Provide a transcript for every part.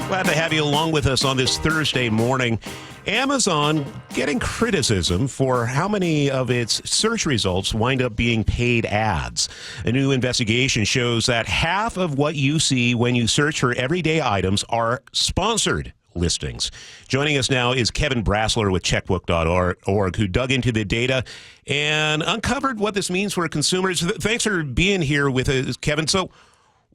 Glad to have you along with us on this Thursday morning. Amazon getting criticism for how many of its search results wind up being paid ads. A new investigation shows that half of what you see when you search for everyday items are sponsored listings. Joining us now is Kevin Brassler with checkbook.org, who dug into the data and uncovered what this means for consumers. Thanks for being here with us, Kevin. So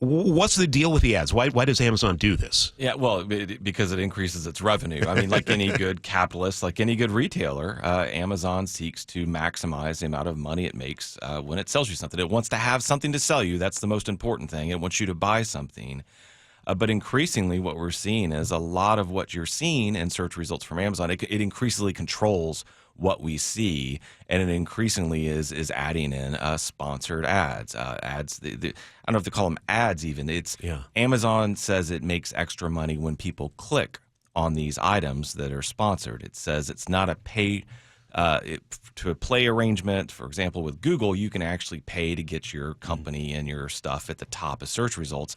what's the deal with the ads? Why does Amazon do this? Yeah, well, because it increases its revenue. I mean, like any good capitalist, like any good retailer, Amazon seeks to maximize the amount of money it makes when it sells you something. It wants to have something to sell you. That's the most important thing. It wants you to buy something. But increasingly, what we're seeing is a lot of what you're seeing in search results from Amazon, it increasingly controls what we see, and it increasingly is adding in sponsored ads. Ads. I don't know if they call them ads even. Amazon says it makes extra money when people click on these items that are sponsored. It says it's not a pay to a play arrangement. For example, with Google, you can actually pay to get your company and your stuff at the top of search results.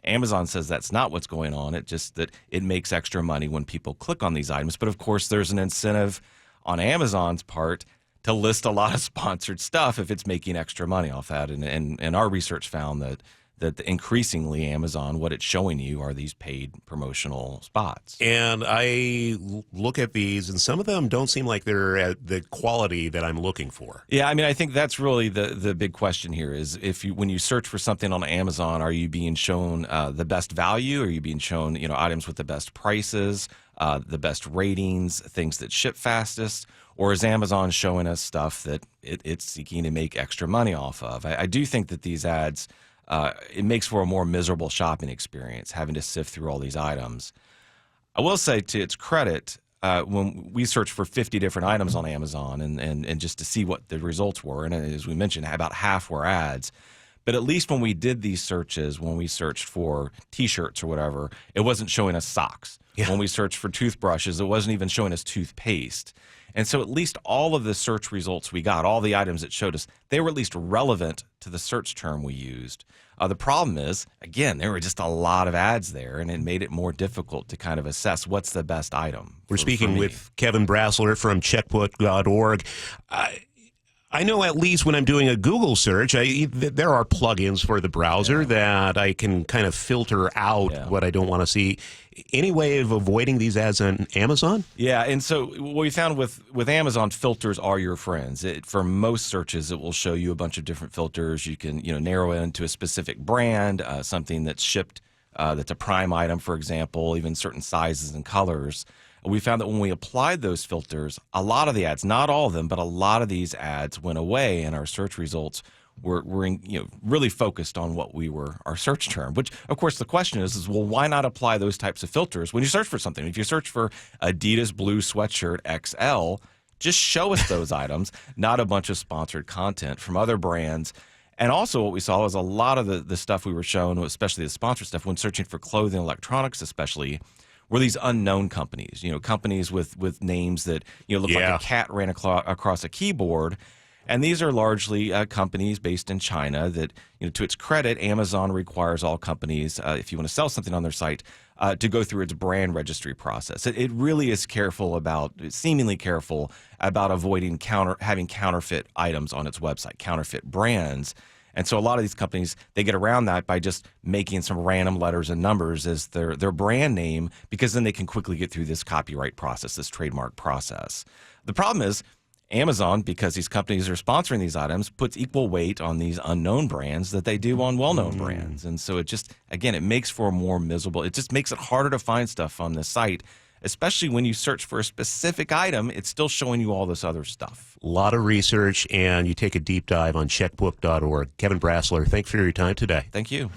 Amazon says that's not what's going on. It's just that it makes extra money when people click on these items. But of course, there's an incentive on Amazon's part to list a lot of sponsored stuff if it's making extra money off that. And our research found that increasingly Amazon, what it's showing you are these paid promotional spots. And I look at these, and some of them don't seem like they're at the quality that I'm looking for. Yeah, I mean, I think that's really the big question here is when you search for something on Amazon, are you being shown the best value? Are you being shown items with the best prices, the best ratings, things that ship fastest? Or is Amazon showing us stuff that it's seeking to make extra money off of? I do think that these ads, it makes for a more miserable shopping experience, having to sift through all these items. I will say, to its credit, when we searched for 50 different items on Amazon and just to see what the results were, and as we mentioned, about half were ads. But at least when we did these searches, when we searched for T-shirts or whatever, it wasn't showing us socks. Yeah. When we searched for toothbrushes, it wasn't even showing us toothpaste. And so at least all of the search results we got, all the items it showed us, they were at least relevant to the search term we used. The problem is, again, there were just a lot of ads there, and it made it more difficult to kind of assess what's the best item. We're speaking with Kevin Brassler from checkbook.org. I know at least when I'm doing a Google search, there are plugins for the browser that I can kind of filter out what I don't want to see. Any way of avoiding these ads on Amazon? Yeah, and so what we found with Amazon, filters are your friends. For most searches, it will show you a bunch of different filters. You can narrow it into a specific brand, something that's shipped, that's a Prime item, for example, even certain sizes and colors. We found that when we applied those filters, a lot of the ads, not all of them, but a lot of these ads went away, and our search results were really focused on what our search term. Which, of course, the question is, well, why not apply those types of filters when you search for something? If you search for Adidas blue sweatshirt XL, just show us those items, not a bunch of sponsored content from other brands. And also what we saw was a lot of the stuff we were shown, especially the sponsored stuff, when searching for clothing and electronics especially, were these unknown companies, companies with names that look like a cat ran across a keyboard. And these are largely companies based in China that, to its credit, Amazon requires all companies, if you want to sell something on their site, to go through its brand registry process. It really is seemingly careful about avoiding having counterfeit items on its website, counterfeit brands. And so a lot of these companies, they get around that by just making some random letters and numbers as their brand name, because then they can quickly get through this copyright process, this trademark process. The problem is Amazon, because these companies are sponsoring these items, puts equal weight on these unknown brands that they do on well-known brands. And so it just, again, it makes for a more miserable, it just makes it harder to find stuff on the site, especially when you search for a specific item, it's still showing you all this other stuff. A lot of research, and you take a deep dive on checkbook.org. Kevin Brassler, thanks for your time today. Thank you.